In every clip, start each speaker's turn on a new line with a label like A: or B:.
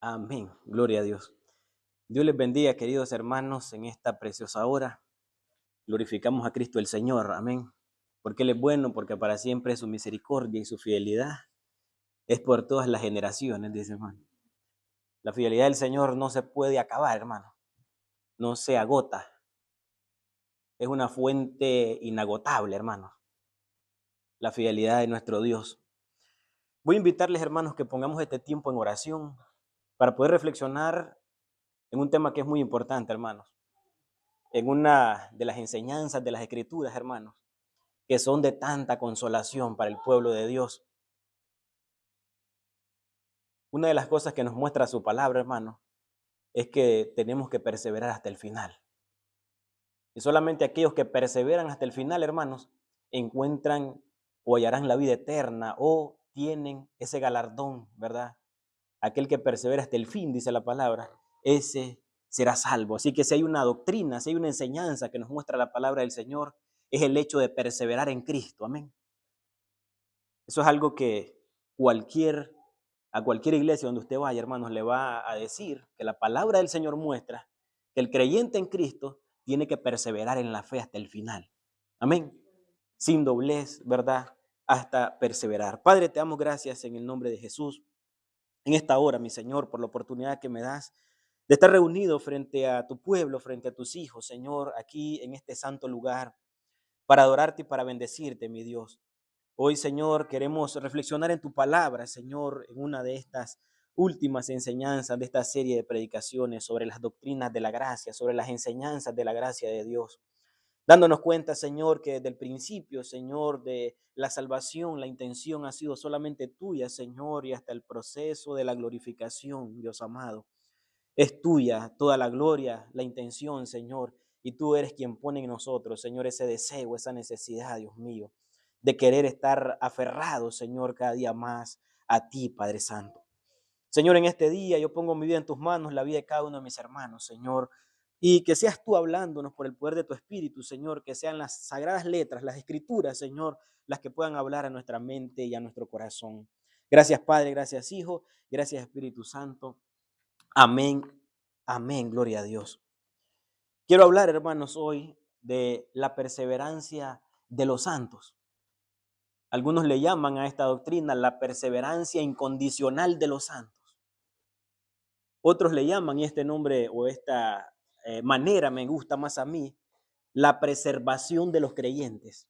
A: Amén. Gloria a Dios. Dios les bendiga, queridos hermanos, en esta preciosa hora. Glorificamos a Cristo el Señor. Amén. Porque Él es bueno, porque para siempre es su misericordia y su fidelidad es por todas las generaciones, dice hermano. La fidelidad del Señor no se puede acabar, hermano. No se agota. Es una fuente inagotable, hermano. La fidelidad de nuestro Dios. Voy a invitarles, hermanos, que pongamos este tiempo en oración para poder reflexionar en un tema que es muy importante, hermanos. En una de las enseñanzas de las Escrituras, hermanos, que son de tanta consolación para el pueblo de Dios. Una de las cosas que nos muestra su palabra, hermanos, es que tenemos que perseverar hasta el final. Y solamente aquellos que perseveran hasta el final, hermanos, encuentran o hallarán la vida eterna o tienen ese galardón, ¿verdad? Aquel que persevera hasta el fin, dice la palabra, ese será salvo. Así que si hay una doctrina, si hay una enseñanza que nos muestra la palabra del Señor, es el hecho de perseverar en Cristo. Amén. Eso es algo que a cualquier iglesia donde usted vaya, hermanos, le va a decir que la palabra del Señor muestra que el creyente en Cristo tiene que perseverar en la fe hasta el final. Amén. Sin doblez, ¿verdad? Hasta perseverar. Padre, te damos gracias en el nombre de Jesús. En esta hora, mi Señor, por la oportunidad que me das de estar reunido frente a tu pueblo, frente a tus hijos, Señor, aquí en este santo lugar, para adorarte y para bendecirte, mi Dios. Hoy, Señor, queremos reflexionar en tu palabra, Señor, en una de estas últimas enseñanzas de esta serie de predicaciones sobre las doctrinas de la gracia, sobre las enseñanzas de la gracia de Dios. Dándonos cuenta, Señor, que desde el principio, Señor, de la salvación, la intención ha sido solamente tuya, Señor, y hasta el proceso de la glorificación, Dios amado. Es tuya toda la gloria, la intención, Señor, y tú eres quien pone en nosotros, Señor, ese deseo, esa necesidad, Dios mío, de querer estar aferrado, Señor, cada día más a ti, Padre Santo. Señor, en este día yo pongo mi vida en tus manos, la vida de cada uno de mis hermanos, Señor, y que seas tú hablándonos por el poder de tu Espíritu, Señor, que sean las sagradas letras, las escrituras, Señor, las que puedan hablar a nuestra mente y a nuestro corazón. Gracias, Padre, gracias, Hijo, gracias, Espíritu Santo. Amén, amén, gloria a Dios. Quiero hablar, hermanos, hoy de la perseverancia de los santos. Algunos le llaman a esta doctrina la perseverancia incondicional de los santos. Otros le llaman, y este nombre o esta manera me gusta más a mí, la preservación de los creyentes.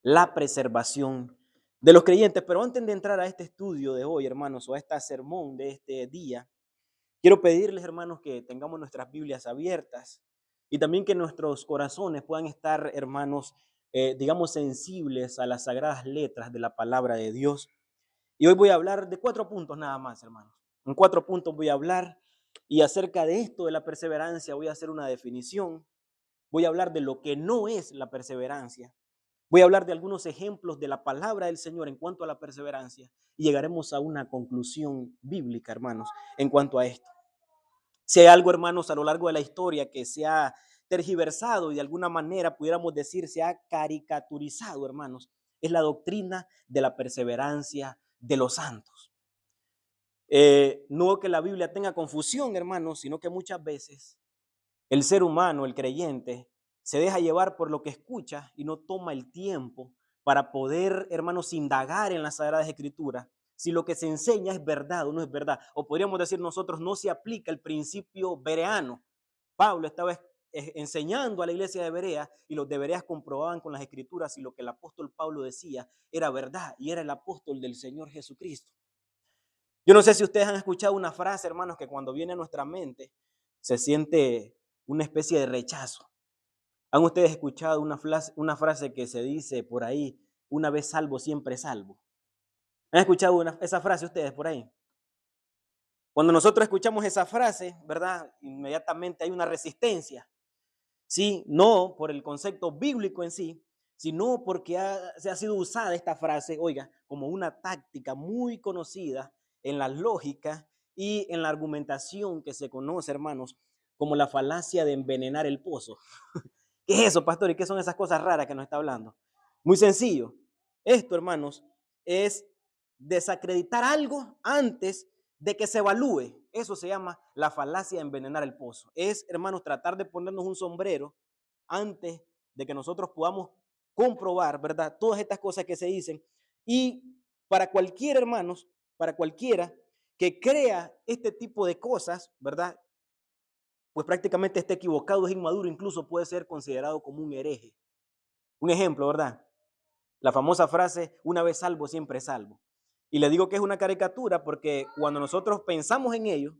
A: La preservación de los creyentes. Pero antes de entrar a este estudio de hoy, hermanos, o a este sermón de este día, quiero pedirles, hermanos, que tengamos nuestras Biblias abiertas y también que nuestros corazones puedan estar, hermanos, digamos, sensibles a las sagradas letras de la palabra de Dios. Y hoy voy a hablar de 4 puntos nada más, hermanos. En 4 puntos voy a hablar y acerca de esto de la perseverancia voy a hacer una definición. Voy a hablar de lo que no es la perseverancia. Voy a hablar de algunos ejemplos de la palabra del Señor en cuanto a la perseverancia y llegaremos a una conclusión bíblica, hermanos, en cuanto a esto. Si hay algo, hermanos, a lo largo de la historia que se ha tergiversado y de alguna manera pudiéramos decir se ha caricaturizado, hermanos, es la doctrina de la perseverancia de los santos. No que la Biblia tenga confusión, hermanos, sino que muchas veces el ser humano, el creyente, se deja llevar por lo que escucha y no toma el tiempo para poder, hermanos, indagar en las Sagradas Escrituras si lo que se enseña es verdad o no es verdad. O podríamos decir nosotros, no se aplica el principio bereano. Pablo estaba enseñando a la iglesia de Berea y los de Bereas comprobaban con las Escrituras si lo que el apóstol Pablo decía era verdad y era el apóstol del Señor Jesucristo. Yo no sé si ustedes han escuchado una frase, hermanos, que cuando viene a nuestra mente se siente una especie de rechazo. ¿Han ustedes escuchado una frase que se dice por ahí, una vez salvo, siempre salvo? ¿Han escuchado esa frase ustedes por ahí? Cuando nosotros escuchamos esa frase, ¿verdad? Inmediatamente hay una resistencia. Sí, no por el concepto bíblico en sí, sino porque se ha sido usada esta frase, oiga, como una táctica muy conocida en la lógica y en la argumentación que se conoce, hermanos, como la falacia de envenenar el pozo. ¿Qué es eso, pastor? ¿Y qué son esas cosas raras que nos está hablando? Muy sencillo. Esto, hermanos, es desacreditar algo antes de que se evalúe. Eso se llama la falacia de envenenar el pozo. Es, hermanos, tratar de ponernos un sombrero antes de que nosotros podamos comprobar, ¿verdad? Todas estas cosas que se dicen. Y para cualquiera, hermanos, para cualquiera que crea este tipo de cosas, ¿verdad? Pues prácticamente está equivocado, es inmaduro, incluso puede ser considerado como un hereje. Un ejemplo, ¿verdad? La famosa frase, una vez salvo, siempre salvo. Y le digo que es una caricatura porque cuando nosotros pensamos en ello,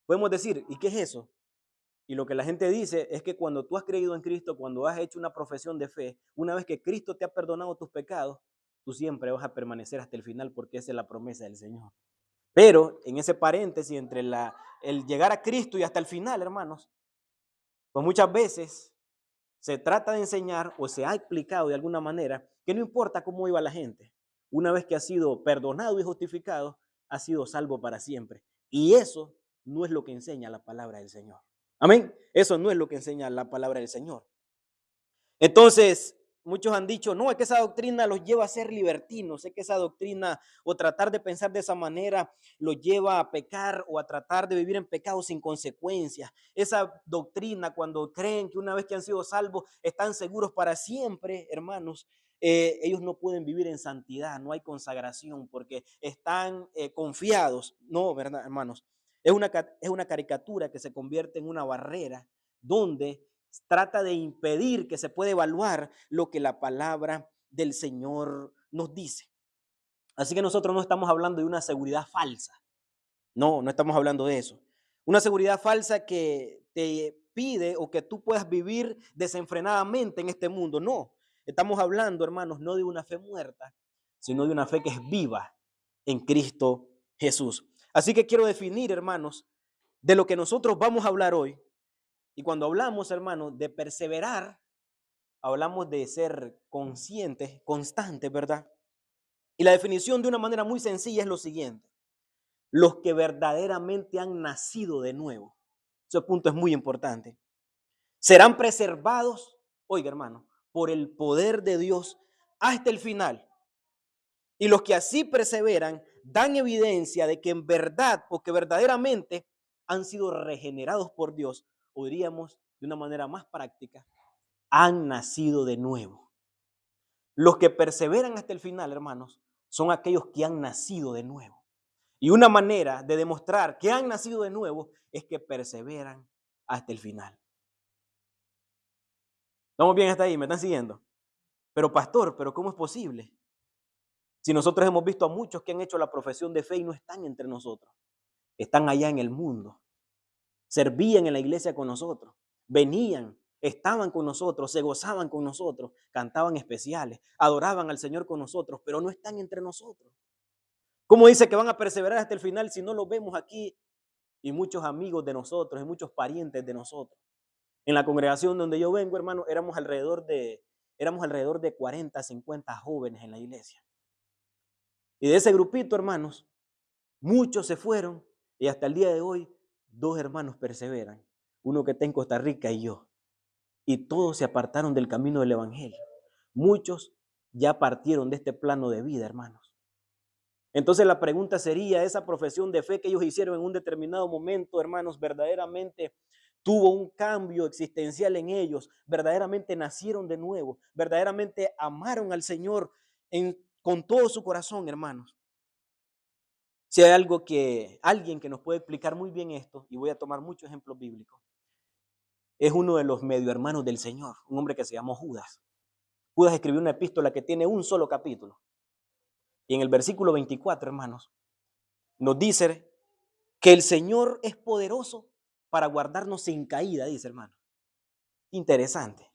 A: podemos decir, ¿y qué es eso? Y lo que la gente dice es que cuando tú has creído en Cristo, cuando has hecho una profesión de fe, una vez que Cristo te ha perdonado tus pecados, tú siempre vas a permanecer hasta el final porque esa es la promesa del Señor. Pero en ese paréntesis entre el llegar a Cristo y hasta el final, hermanos, pues muchas veces se trata de enseñar o se ha explicado de alguna manera que no importa cómo iba la gente, una vez que ha sido perdonado y justificado, ha sido salvo para siempre. Y eso no es lo que enseña la palabra del Señor. Amén. Eso no es lo que enseña la palabra del Señor. Entonces, muchos han dicho, no, es que esa doctrina los lleva a ser libertinos, es que esa doctrina o tratar de pensar de esa manera los lleva a pecar o a tratar de vivir en pecado sin consecuencias. Esa doctrina, cuando creen que una vez que han sido salvos están seguros para siempre, hermanos, ellos no pueden vivir en santidad, no hay consagración porque están confiados. No, ¿verdad, hermanos? Es una caricatura que se convierte en una barrera donde trata de impedir que se pueda evaluar lo que la palabra del Señor nos dice. Así que nosotros no estamos hablando de una seguridad falsa. No, no estamos hablando de eso. Una seguridad falsa que te pide o que tú puedas vivir desenfrenadamente en este mundo. No, estamos hablando, hermanos, no de una fe muerta, sino de una fe que es viva en Cristo Jesús. Así que quiero definir, hermanos, de lo que nosotros vamos a hablar hoy. Y cuando hablamos, hermanos, de perseverar, hablamos de ser conscientes, constantes, ¿verdad? Y la definición de una manera muy sencilla es lo siguiente: los que verdaderamente han nacido de nuevo. Ese punto es muy importante. Serán preservados, oiga hermano, por el poder de Dios hasta el final. Y los que así perseveran dan evidencia de que en verdad o que verdaderamente han sido regenerados por Dios, o diríamos de una manera más práctica, han nacido de nuevo. Los que perseveran hasta el final, hermanos, son aquellos que han nacido de nuevo. Y una manera de demostrar que han nacido de nuevo es que perseveran hasta el final. ¿Estamos bien hasta ahí? ¿Me están siguiendo? Pero pastor, ¿pero cómo es posible? Si nosotros hemos visto a muchos que han hecho la profesión de fe y no están entre nosotros. Están allá en el mundo. Servían en la iglesia con nosotros. Venían, estaban con nosotros, se gozaban con nosotros, cantaban especiales, adoraban al Señor con nosotros, pero no están entre nosotros. ¿Cómo dice que van a perseverar hasta el final si no los vemos aquí? Y muchos amigos de nosotros y muchos parientes de nosotros. En la congregación donde yo vengo, hermano, éramos alrededor de 40, 50 jóvenes en la iglesia. Y de ese grupito, hermanos, muchos se fueron y hasta el día de hoy 2 hermanos perseveran. Uno que está en Costa Rica y yo. Y todos se apartaron del camino del evangelio. Muchos ya partieron de este plano de vida, hermanos. Entonces la pregunta sería, esa profesión de fe que ellos hicieron en un determinado momento, hermanos, verdaderamente tuvo un cambio existencial en ellos, verdaderamente nacieron de nuevo, verdaderamente amaron al Señor con todo su corazón, hermanos. Si hay alguien que nos puede explicar muy bien esto, y voy a tomar muchos ejemplos bíblicos, es uno de los medio hermanos del Señor, un hombre que se llamó Judas. Judas escribió una epístola que tiene un solo capítulo. Y en el versículo 24, hermanos, nos dice que el Señor es poderoso para guardarnos sin caída, dice, hermano. Interesante.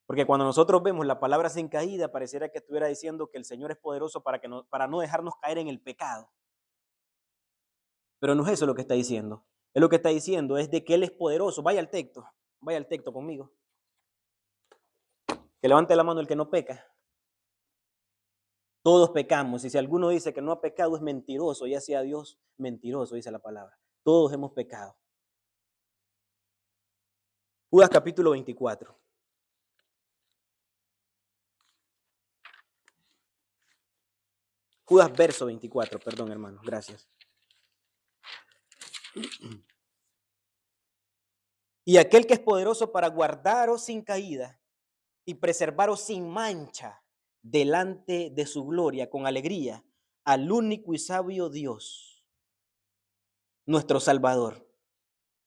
A: Porque cuando nosotros vemos la palabra sin caída, pareciera que estuviera diciendo que el Señor es poderoso para no dejarnos caer en el pecado. Pero no es eso lo que está diciendo. Es lo que está diciendo es de que Él es poderoso. Vaya al texto conmigo. Que levante la mano el que no peca. Todos pecamos, y si alguno dice que no ha pecado es mentiroso, ya sea Dios mentiroso, dice la palabra. Todos hemos pecado. Judas capítulo 24. Judas verso 24, perdón hermano, gracias. Y aquel que es poderoso para guardaros sin caída y preservaros sin mancha delante de su gloria con alegría al único y sabio Dios, nuestro Salvador.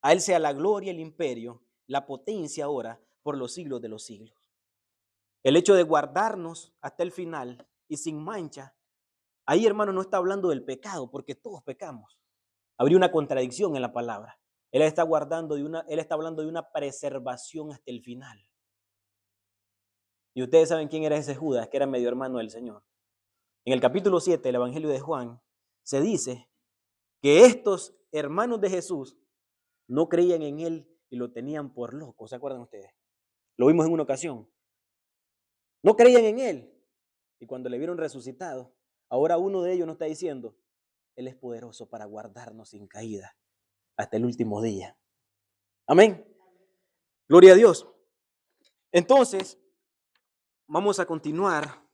A: A Él sea la gloria, el imperio, la potencia ahora por los siglos de los siglos. El hecho de guardarnos hasta el final y sin mancha, ahí, hermano, no está hablando del pecado, porque todos pecamos. Habría una contradicción en la palabra. Él está hablando de una preservación hasta el final. Y ustedes saben quién era ese Judas, que era medio hermano del Señor. En el capítulo 7 del Evangelio de Juan, se dice que estos hermanos de Jesús no creían en él y lo tenían por loco. ¿Se acuerdan ustedes? Lo vimos en una ocasión. No creían en él. Y cuando le vieron resucitado, ahora uno de ellos nos está diciendo, Él es poderoso para guardarnos sin caída hasta el último día. Amén. Gloria a Dios. Entonces, vamos a continuar.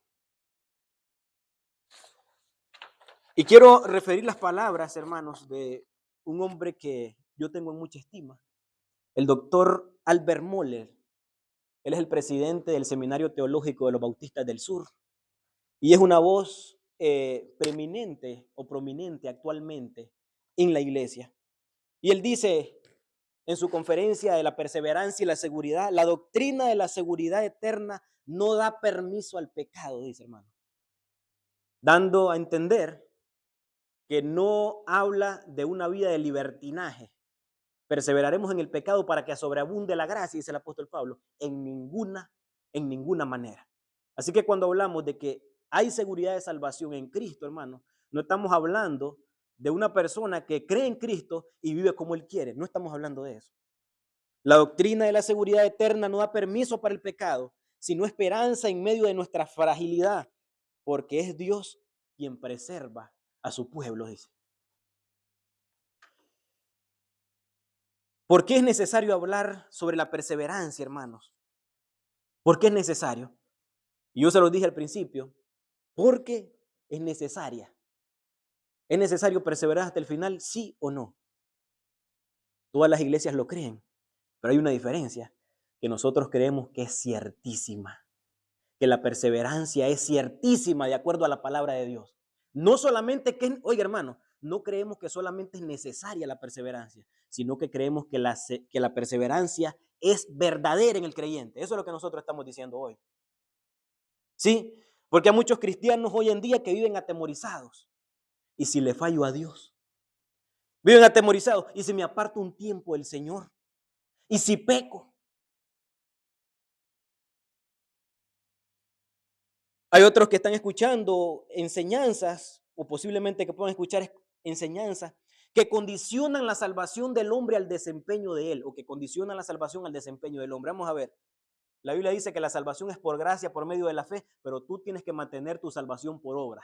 A: Y quiero referir las palabras, hermanos, de un hombre que yo tengo en mucha estima, el doctor Albert Mohler. Él es el presidente del Seminario Teológico de los Bautistas del Sur y es una voz preeminente o prominente actualmente en la iglesia. Y él dice en su conferencia de la perseverancia y la seguridad, la doctrina de la seguridad eterna no da permiso al pecado, dice, hermano, dando a entender que no habla de una vida de libertinaje. Perseveraremos en el pecado para que sobreabunde la gracia, dice el apóstol Pablo, en ninguna manera. Así que cuando hablamos de que hay seguridad de salvación en Cristo, hermano, no estamos hablando de una persona que cree en Cristo y vive como Él quiere. No estamos hablando de eso. La doctrina de la seguridad eterna no da permiso para el pecado, sino esperanza en medio de nuestra fragilidad, porque es Dios quien preserva a su pueblo, dice. ¿Por qué es necesario hablar sobre la perseverancia, hermanos? ¿Por qué es necesario? Y yo se lo dije al principio, porque es necesaria. ¿Es necesario perseverar hasta el final? ¿Sí o no? Todas las iglesias lo creen, pero hay una diferencia, que nosotros creemos que es ciertísima, que la perseverancia es ciertísima de acuerdo a la palabra de Dios. No solamente que, oiga hermano, no creemos que solamente es necesaria la perseverancia, sino que creemos que la perseverancia es verdadera en el creyente. Eso es lo que nosotros estamos diciendo hoy. ¿Sí? Porque hay muchos cristianos hoy en día que viven atemorizados. ¿Y si le fallo a Dios? Viven atemorizados. ¿Y si me aparto un tiempo del Señor? ¿Y si peco? Hay otros que están escuchando enseñanzas, o posiblemente que puedan escuchar enseñanzas, que condicionan la salvación del hombre al desempeño de él, o que condicionan la salvación al desempeño del hombre. Vamos a ver. La Biblia dice que la salvación es por gracia, por medio de la fe, pero tú tienes que mantener tu salvación por obra.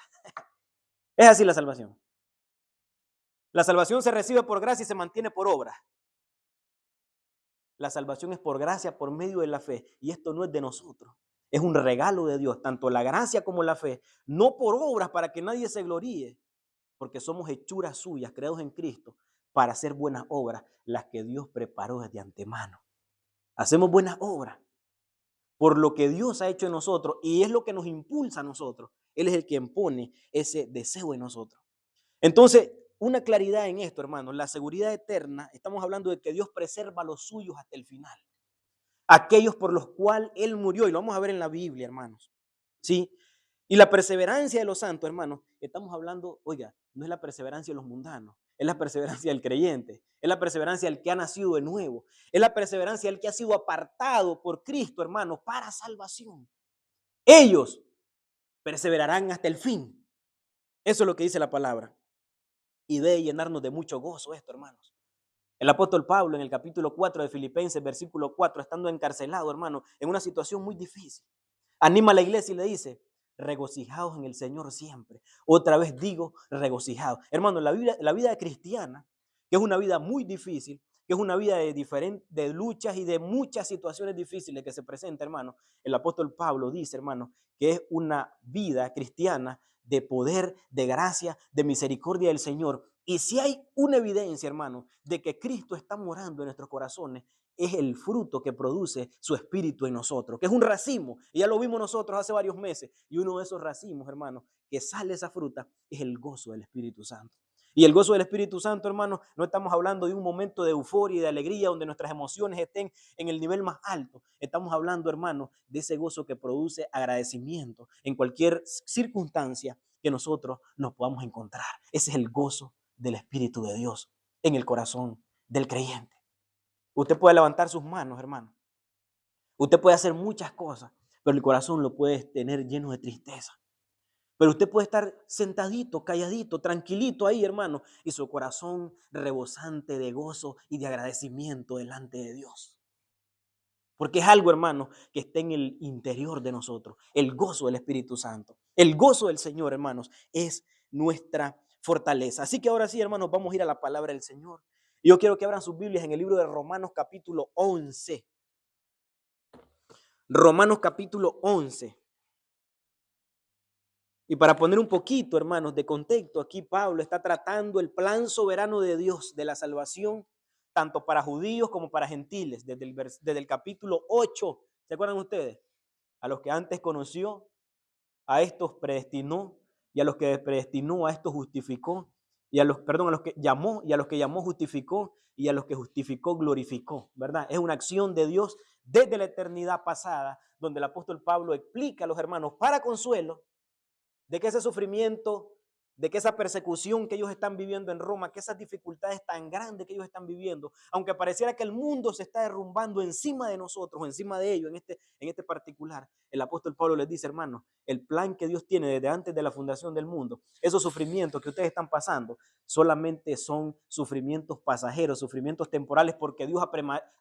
A: Es así la salvación. La salvación se recibe por gracia y se mantiene por obra. La salvación es por gracia, por medio de la fe, y esto no es de nosotros. Es un regalo de Dios, tanto la gracia como la fe, no por obras para que nadie se gloríe, porque somos hechuras suyas, creados en Cristo, para hacer buenas obras, las que Dios preparó desde antemano. Hacemos buenas obras por lo que Dios ha hecho en nosotros y es lo que nos impulsa a nosotros. Él es el quien pone ese deseo en nosotros. Entonces, una claridad en esto, hermanos, la seguridad eterna, estamos hablando de que Dios preserva a los suyos hasta el final. Aquellos por los cuales Él murió, y lo vamos a ver en la Biblia, hermanos. ¿Sí? Y la perseverancia de los santos, hermanos, estamos hablando, oiga, no es la perseverancia de los mundanos, es la perseverancia del creyente, es la perseverancia del que ha nacido de nuevo, es la perseverancia del que ha sido apartado por Cristo, hermanos, para salvación. Ellos perseverarán hasta el fin. Eso es lo que dice la palabra. Y debe llenarnos de mucho gozo esto, hermanos. El apóstol Pablo en el capítulo 4 de Filipenses, versículo 4, estando encarcelado, hermano, en una situación muy difícil, anima a la iglesia y le dice, regocijaos en el Señor siempre. Otra vez digo, regocijaos. Hermano, la vida cristiana, que es una vida muy difícil, que es una vida de luchas y de muchas situaciones difíciles que se presentan, hermano. El apóstol Pablo dice, hermano, que es una vida cristiana de poder, de gracia, de misericordia del Señor, Y si hay una evidencia, hermano, de que Cristo está morando en nuestros corazones, es el fruto que produce su espíritu en nosotros, que es un racimo. Y ya lo vimos nosotros hace varios meses. Y uno de esos racimos, hermano, que sale esa fruta, es el gozo del Espíritu Santo. Y el gozo del Espíritu Santo, hermano, no estamos hablando de un momento de euforia y de alegría donde nuestras emociones estén en el nivel más alto. Estamos hablando, hermano, de ese gozo que produce agradecimiento en cualquier circunstancia que nosotros nos podamos encontrar. Ese es el gozo del Espíritu de Dios en el corazón del creyente. Usted puede levantar sus manos, hermano. Usted puede hacer muchas cosas, pero el corazón lo puede tener lleno de tristeza. Pero usted puede estar sentadito, calladito, tranquilito ahí, hermano, y su corazón rebosante de gozo y de agradecimiento delante de Dios. Porque es algo, hermano, que está en el interior de nosotros. El gozo del Espíritu Santo. El gozo del Señor, hermanos, es nuestra fortaleza. Así que ahora sí, hermanos, vamos a ir a la palabra del Señor. Yo quiero que abran sus Biblias en el libro de Romanos capítulo 11. Romanos capítulo 11. Y para poner un poquito, hermanos, de contexto, aquí Pablo está tratando el plan soberano de Dios de la salvación, tanto para judíos como para gentiles, desde el capítulo 8. ¿Se acuerdan ustedes? A los que antes conoció, a estos predestinó, y a los que predestinó, a estos justificó, y a los que llamó, y a los que llamó justificó, y a los que justificó glorificó, ¿verdad? Es una acción de Dios desde la eternidad pasada, donde el apóstol Pablo explica a los hermanos para consuelo de que ese sufrimiento, de que esa persecución que ellos están viviendo en Roma, que esas dificultades tan grandes que ellos están viviendo, aunque pareciera que el mundo se está derrumbando encima de nosotros, o encima de ellos, en este particular, el apóstol Pablo les dice, hermanos, el plan que Dios tiene desde antes de la fundación del mundo, esos sufrimientos que ustedes están pasando, solamente son sufrimientos pasajeros, sufrimientos temporales, porque Dios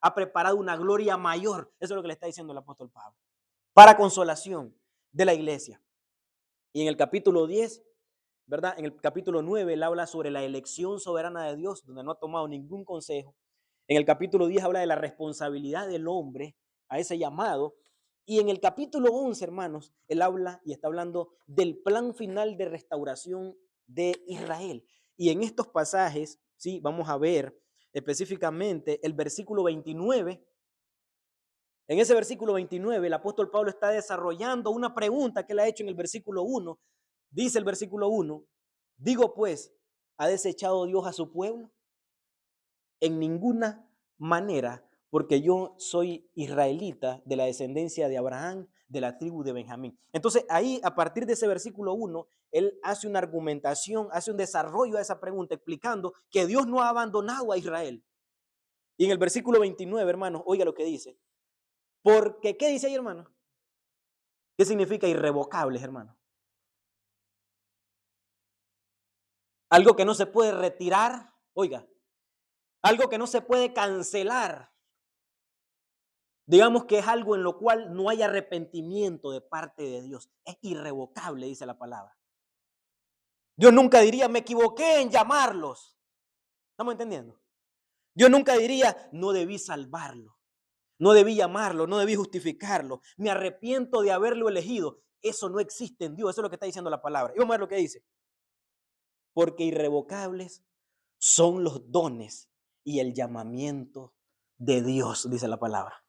A: ha preparado una gloria mayor. Eso es lo que le está diciendo el apóstol Pablo, para consolación de la iglesia. Y en el capítulo 10, ¿verdad? En el capítulo 9, él habla sobre la elección soberana de Dios, donde no ha tomado ningún consejo. En el capítulo 10 habla de la responsabilidad del hombre a ese llamado. Y en el capítulo 11, hermanos, él habla y está hablando del plan final de restauración de Israel. Y en estos pasajes, sí, vamos a ver específicamente el versículo 29. En ese versículo 29, el apóstol Pablo está desarrollando una pregunta que él ha hecho en el versículo 1. Dice el versículo 1, digo pues, ¿ha desechado Dios a su pueblo? En ninguna manera, porque yo soy israelita de la descendencia de Abraham, de la tribu de Benjamín. Entonces ahí, a partir de ese versículo 1, él hace una argumentación, hace un desarrollo a esa pregunta, explicando que Dios no ha abandonado a Israel. Y en el versículo 29, hermanos, oiga lo que dice. Porque, ¿qué dice ahí, hermano? ¿Qué significa irrevocables, hermano? Algo que no se puede retirar, oiga, algo que no se puede cancelar. Digamos que es algo en lo cual no hay arrepentimiento de parte de Dios. Es irrevocable, dice la palabra. Dios nunca diría, me equivoqué en llamarlos. ¿Estamos entendiendo? Dios nunca diría, no debí salvarlo, no debí llamarlo, no debí justificarlo. Me arrepiento de haberlo elegido. Eso no existe en Dios. Eso es lo que está diciendo la palabra. Y vamos a ver lo que dice. Porque irrevocables son los dones y el llamamiento de Dios, dice la palabra.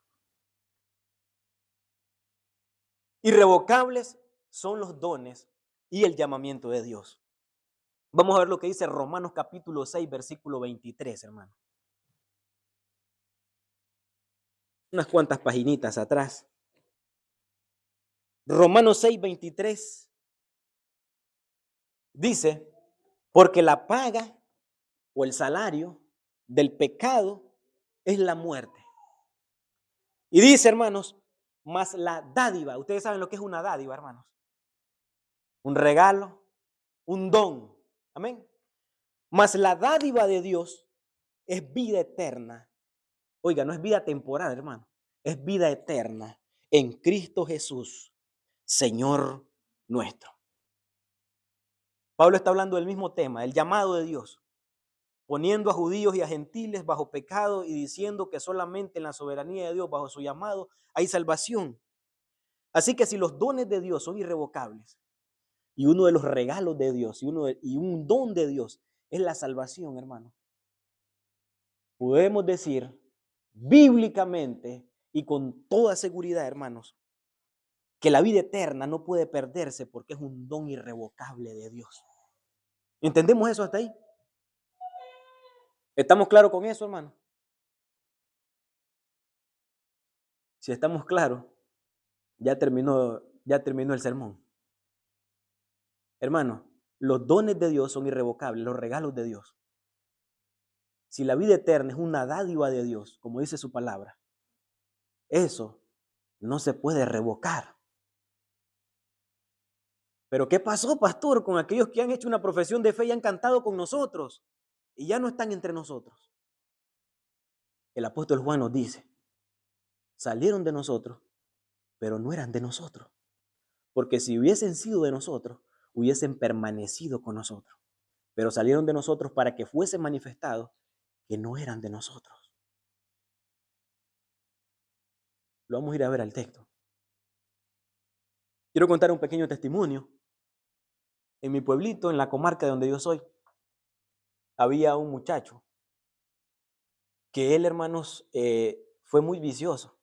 A: Irrevocables son los dones y el llamamiento de Dios. Vamos a ver lo que dice Romanos capítulo 6, versículo 23, hermano. Unas cuantas paginitas atrás. Romanos 6, 23 dice, porque la paga o el salario del pecado es la muerte. Y dice, hermanos, más la dádiva. Ustedes saben lo que es una dádiva, hermanos. Un regalo, un don. Amén. Mas la dádiva de Dios es vida eterna. Oiga, no es vida temporal, hermano. Es vida eterna en Cristo Jesús, Señor nuestro. Pablo está hablando del mismo tema, el llamado de Dios, poniendo a judíos y a gentiles bajo pecado y diciendo que solamente en la soberanía de Dios, bajo su llamado, hay salvación. Así que si los dones de Dios son irrevocables y uno de los regalos de Dios y un don de Dios es la salvación, hermano. Podemos decir bíblicamente y con toda seguridad, hermanos, que la vida eterna no puede perderse porque es un don irrevocable de Dios. ¿Entendemos eso hasta ahí? ¿Estamos claros con eso, hermano? Si estamos claros, ya terminó el sermón. Hermano, los dones de Dios son irrevocables, los regalos de Dios. Si la vida eterna es una dádiva de Dios, como dice su palabra, eso no se puede revocar. Pero ¿qué pasó, pastor, con aquellos que han hecho una profesión de fe y han cantado con nosotros y ya no están entre nosotros? El apóstol Juan nos dice, salieron de nosotros, pero no eran de nosotros. Porque si hubiesen sido de nosotros, hubiesen permanecido con nosotros. Pero salieron de nosotros para que fuesen manifestados que no eran de nosotros. Lo vamos a ir a ver al texto. Quiero contar un pequeño testimonio. En mi pueblito, en la comarca de donde yo soy, había un muchacho que él, hermanos, fue muy vicioso.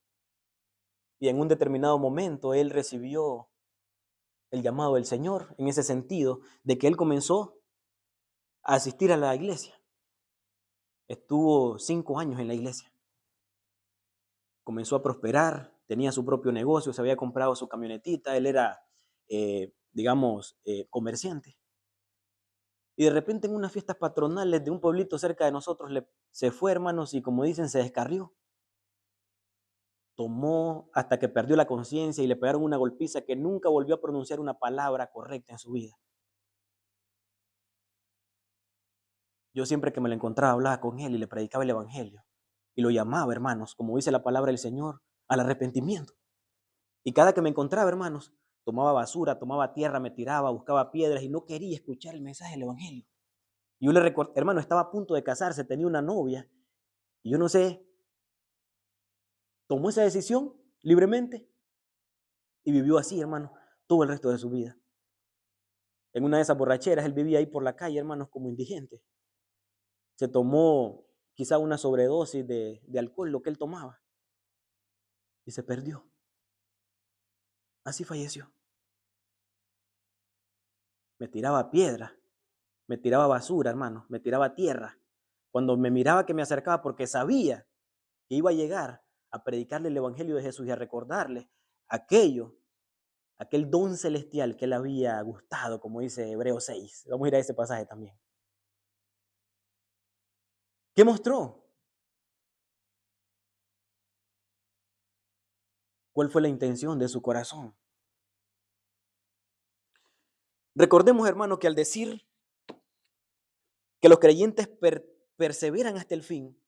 A: Y en un determinado momento él recibió el llamado del Señor en ese sentido de que él comenzó a asistir a la iglesia. Estuvo 5 años en la iglesia. Comenzó a prosperar, tenía su propio negocio, se había comprado su camionetita, él era, comerciante. Y de repente en unas fiestas patronales de un pueblito cerca de nosotros se fue, hermanos, y como dicen, se descarrió. Tomó hasta que perdió la conciencia y le pegaron una golpiza que nunca volvió a pronunciar una palabra correcta en su vida. Yo siempre que me lo encontraba hablaba con él y le predicaba el evangelio. Y lo llamaba, hermanos, como dice la palabra del Señor, al arrepentimiento. Y cada que me encontraba, hermanos, tomaba basura, tomaba tierra, me tiraba, buscaba piedras y no quería escuchar el mensaje del evangelio. Y yo le recuerdo, hermano, estaba a punto de casarse, tenía una novia. Y yo no sé, tomó esa decisión libremente y vivió así, hermano, todo el resto de su vida. En una de esas borracheras, él vivía ahí por la calle, hermanos, como indigente. Se tomó quizá una sobredosis de alcohol, lo que él tomaba, y se perdió. Así falleció. Me tiraba piedra, me tiraba basura, hermano, me tiraba tierra. Cuando me miraba que me acercaba, porque sabía que iba a llegar a predicarle el evangelio de Jesús y a recordarle aquel don celestial que él había gustado, como dice Hebreos 6. Vamos a ir a ese pasaje también. ¿Qué mostró? ¿Cuál fue la intención de su corazón? Recordemos, hermano, que al decir que los creyentes perseveran hasta el fin,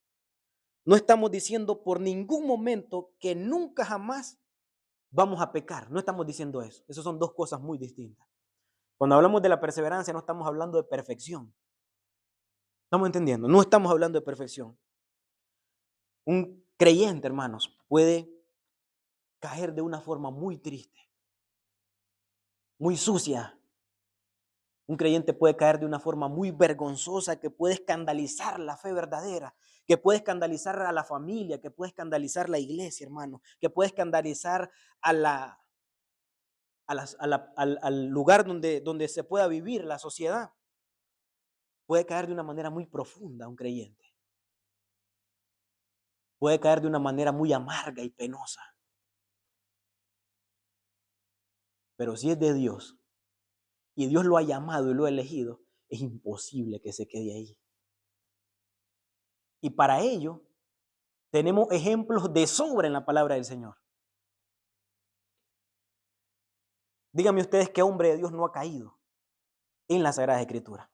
A: no estamos diciendo por ningún momento que nunca jamás vamos a pecar. No estamos diciendo eso. Esas son dos cosas muy distintas. Cuando hablamos de la perseverancia no estamos hablando de perfección. ¿Estamos entendiendo? No estamos hablando de perfección. Un creyente, hermanos, puede caer de una forma muy triste, muy sucia. Un creyente puede caer de una forma muy vergonzosa que puede escandalizar la fe verdadera, que puede escandalizar a la familia, que puede escandalizar la iglesia, hermano, que puede escandalizar al lugar donde se pueda vivir, la sociedad. Puede caer de una manera muy profunda un creyente. Puede caer de una manera muy amarga y penosa. Pero si es de Dios y Dios lo ha llamado y lo ha elegido, es imposible que se quede ahí. Y para ello tenemos ejemplos de sobra en la palabra del Señor. Díganme ustedes qué hombre de Dios no ha caído en la Sagrada Escritura.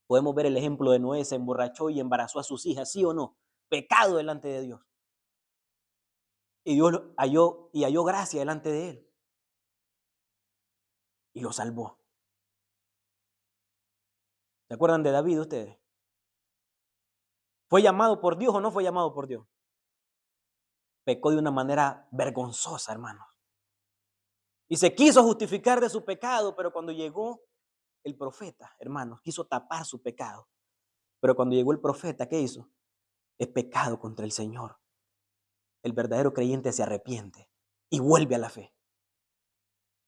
A: Podemos ver el ejemplo de Noé, se emborrachó y embarazó a sus hijas, ¿sí o no? Pecado delante de Dios. Y Dios halló gracia delante de él. Y lo salvó. ¿Se acuerdan de David ustedes? ¿Fue llamado por Dios o no fue llamado por Dios? Pecó de una manera vergonzosa, hermanos. Y se quiso justificar de su pecado, pero cuando llegó el profeta, hermanos, quiso tapar su pecado. Pero cuando llegó el profeta, ¿qué hizo? Es pecado contra el Señor. El verdadero creyente se arrepiente y vuelve a la fe.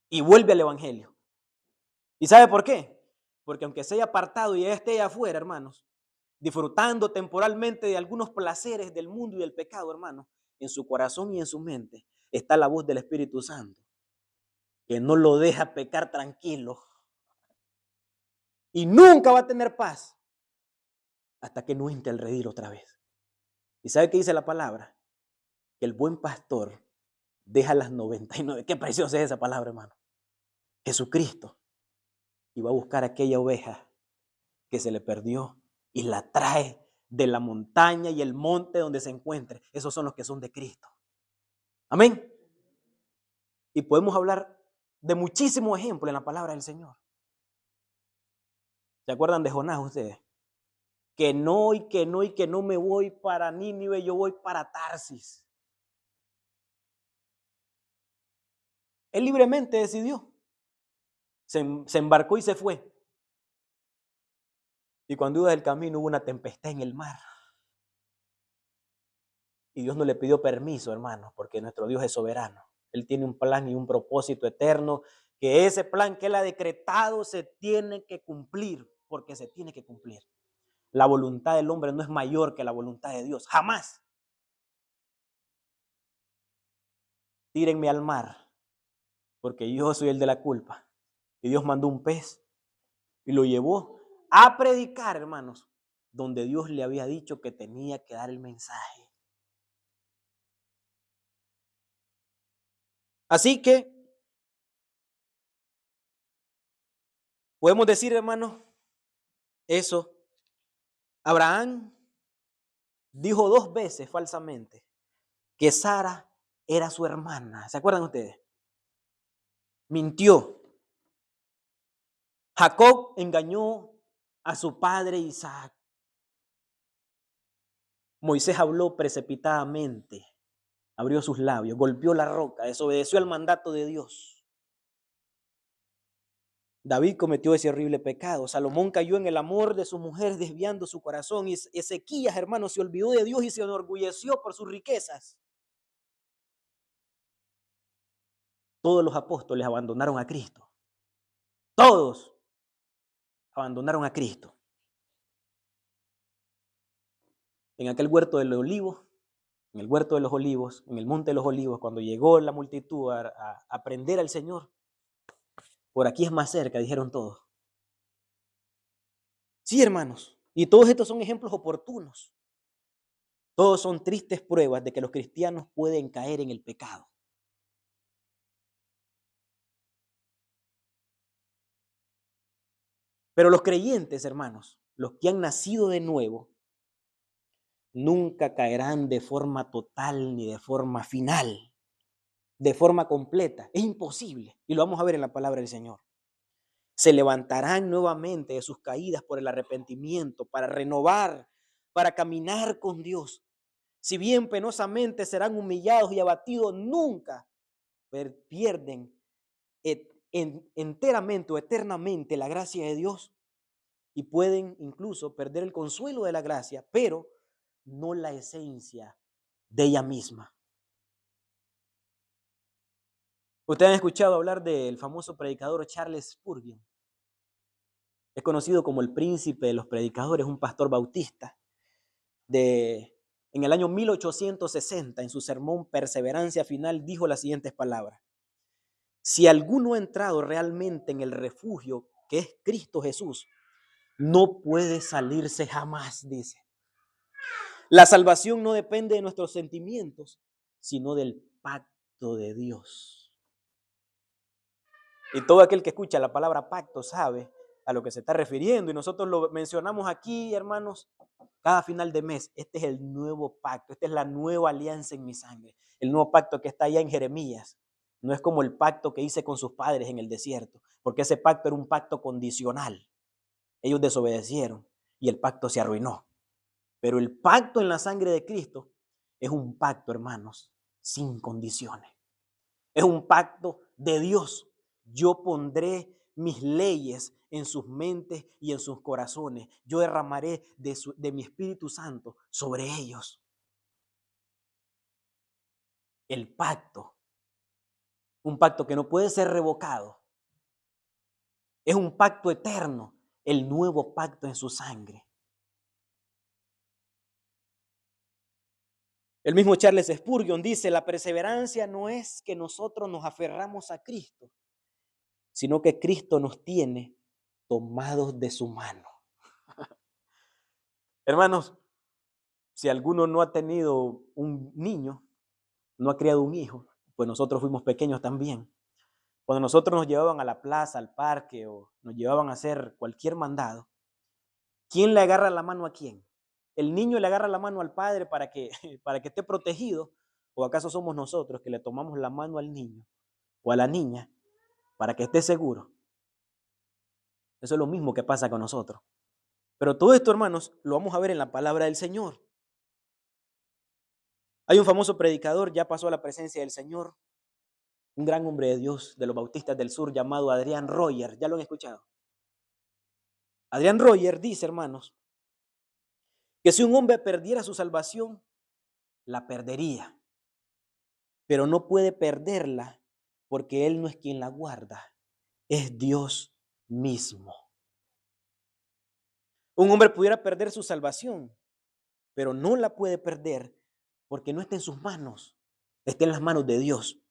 A: Y vuelve al evangelio. ¿Y sabe por qué? Porque aunque se haya apartado y ya esté allá afuera, hermanos, disfrutando temporalmente de algunos placeres del mundo y del pecado, hermanos, en su corazón y en su mente está la voz del Espíritu Santo, que no lo deja pecar tranquilo. Y nunca va a tener paz hasta que no entre al redil otra vez. ¿Y sabe qué dice la palabra? Que el buen pastor deja las 99. Qué preciosa es esa palabra, hermano. Jesucristo. Y va a buscar aquella oveja que se le perdió y la trae de la montaña y el monte donde se encuentre. Esos son los que son de Cristo. Amén. Y podemos hablar de muchísimos ejemplos en la palabra del Señor. ¿Se acuerdan de Jonás ustedes? Que no y que no y que no me voy para Nínive, yo voy para Tarsis. Él libremente decidió. Se embarcó y se fue. Y cuando iba del camino hubo una tempestad en el mar. Y Dios no le pidió permiso, hermanos, porque nuestro Dios es soberano. Él tiene un plan y un propósito eterno, que ese plan que Él ha decretado se tiene que cumplir, porque se tiene que cumplir. La voluntad del hombre no es mayor que la voluntad de Dios, jamás. Tírenme al mar, porque yo soy el de la culpa. Y Dios mandó un pez y lo llevó a predicar, hermanos, donde Dios le había dicho que tenía que dar el mensaje. Así que podemos decir, hermanos, eso. Abraham dijo 2 veces falsamente que Sara era su hermana. ¿Se acuerdan ustedes? Mintió. Jacob engañó a su padre Isaac. Moisés habló precipitadamente, abrió sus labios, golpeó la roca, desobedeció al mandato de Dios. David cometió ese horrible pecado. Salomón cayó en el amor de su mujer, desviando su corazón. Y Ezequías, hermano, se olvidó de Dios y se enorgulleció por sus riquezas. Todos los apóstoles abandonaron a Cristo. Todos abandonaron a Cristo. En aquel huerto de los olivos, en el huerto de los olivos, en el monte de los olivos, cuando llegó la multitud a prender al Señor, por aquí es más cerca, dijeron todos. Sí, hermanos, y todos estos son ejemplos oportunos. Todos son tristes pruebas de que los cristianos pueden caer en el pecado. Pero los creyentes, hermanos, los que han nacido de nuevo, nunca caerán de forma total ni de forma final, de forma completa. Es imposible. Y lo vamos a ver en la palabra del Señor. Se levantarán nuevamente de sus caídas por el arrepentimiento, para renovar, para caminar con Dios. Si bien penosamente serán humillados y abatidos, nunca pierden enteramente o eternamente la gracia de Dios y pueden incluso perder el consuelo de la gracia, pero no la esencia de ella misma. Ustedes han escuchado hablar del famoso predicador Charles Spurgeon. Es conocido como el príncipe de los predicadores, un pastor bautista. En el año 1860, en su sermón Perseverancia Final, dijo las siguientes palabras. Si alguno ha entrado realmente en el refugio que es Cristo Jesús, no puede salirse jamás, dice. La salvación no depende de nuestros sentimientos, sino del pacto de Dios. Y todo aquel que escucha la palabra pacto sabe a lo que se está refiriendo. Y nosotros lo mencionamos aquí, hermanos, cada final de mes. Este es el nuevo pacto, esta es la nueva alianza en mi sangre. El nuevo pacto que está allá en Jeremías. No es como el pacto que hice con sus padres en el desierto, porque ese pacto era un pacto condicional. Ellos desobedecieron y el pacto se arruinó. Pero el pacto en la sangre de Cristo es un pacto, hermanos, sin condiciones. Es un pacto de Dios. Yo pondré mis leyes en sus mentes y en sus corazones. Yo derramaré de mi Espíritu Santo sobre ellos. El pacto, un pacto que no puede ser revocado, es un pacto eterno, el nuevo pacto en su sangre. El mismo Charles Spurgeon dice, la perseverancia no es que nosotros nos aferramos a Cristo, sino que Cristo nos tiene tomados de su mano. Hermanos, si alguno no ha tenido un niño, no ha criado un hijo, pues nosotros fuimos pequeños también. Cuando nosotros nos llevaban a la plaza, al parque o nos llevaban a hacer cualquier mandado, ¿quién le agarra la mano a quién? ¿El niño le agarra la mano al padre para que esté protegido? ¿O acaso somos nosotros que le tomamos la mano al niño o a la niña para que esté seguro? Eso es lo mismo que pasa con nosotros. Pero todo esto, hermanos, lo vamos a ver en la palabra del Señor. Hay un famoso predicador, ya pasó a la presencia del Señor, un gran hombre de Dios de los Bautistas del Sur llamado Adrián Royer. ¿Ya lo han escuchado? Adrián Royer dice, hermanos, que si un hombre perdiera su salvación, la perdería, pero no puede perderla porque él no es quien la guarda, es Dios mismo. Un hombre pudiera perder su salvación, pero no la puede perder porque no está en sus manos, está en las manos de Dios.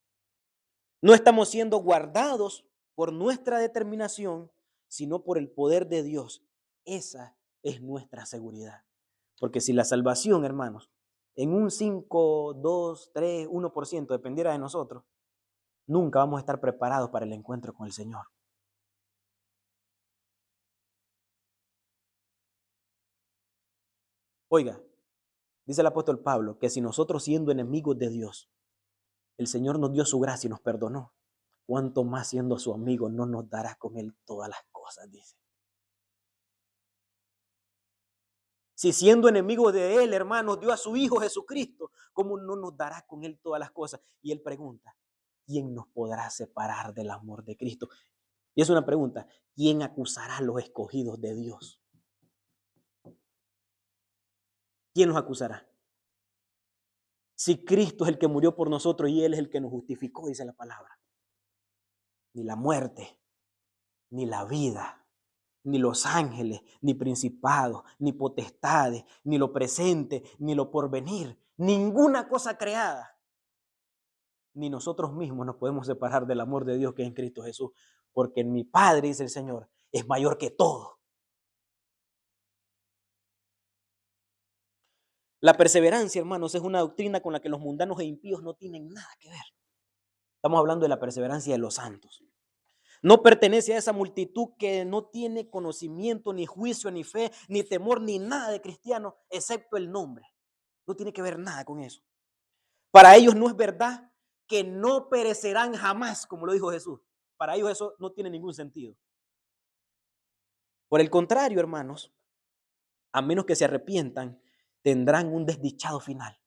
A: No estamos siendo guardados por nuestra determinación, sino por el poder de Dios. Esa es nuestra seguridad. Porque si la salvación, hermanos, en un 5, 2, 3, 1% dependiera de nosotros, nunca vamos a estar preparados para el encuentro con el Señor. Oiga, dice el apóstol Pablo que si nosotros siendo enemigos de Dios, el Señor nos dio su gracia y nos perdonó, cuánto más siendo su amigo no nos dará con Él todas las cosas, dice. Si siendo enemigos de Él, hermanos, dio a su Hijo Jesucristo, ¿cómo no nos dará con Él todas las cosas? Y Él pregunta, ¿quién nos podrá separar del amor de Cristo? Y es una pregunta, ¿quién acusará a los escogidos de Dios? ¿Quién nos acusará? Si Cristo es el que murió por nosotros y Él es el que nos justificó, dice la palabra. Ni la muerte, ni la vida, ni los ángeles, ni principados, ni potestades, ni lo presente, ni lo porvenir, ninguna cosa creada, ni nosotros mismos nos podemos separar del amor de Dios que es en Cristo Jesús, porque mi Padre, dice el Señor, es mayor que todo. La perseverancia, hermanos, es una doctrina con la que los mundanos e impíos no tienen nada que ver. Estamos hablando de la perseverancia de los santos. No pertenece a esa multitud que no tiene conocimiento, ni juicio, ni fe, ni temor, ni nada de cristiano, excepto el nombre. No tiene que ver nada con eso. Para ellos no es verdad que no perecerán jamás, como lo dijo Jesús. Para ellos eso no tiene ningún sentido. Por el contrario, hermanos, a menos que se arrepientan, tendrán un desdichado final.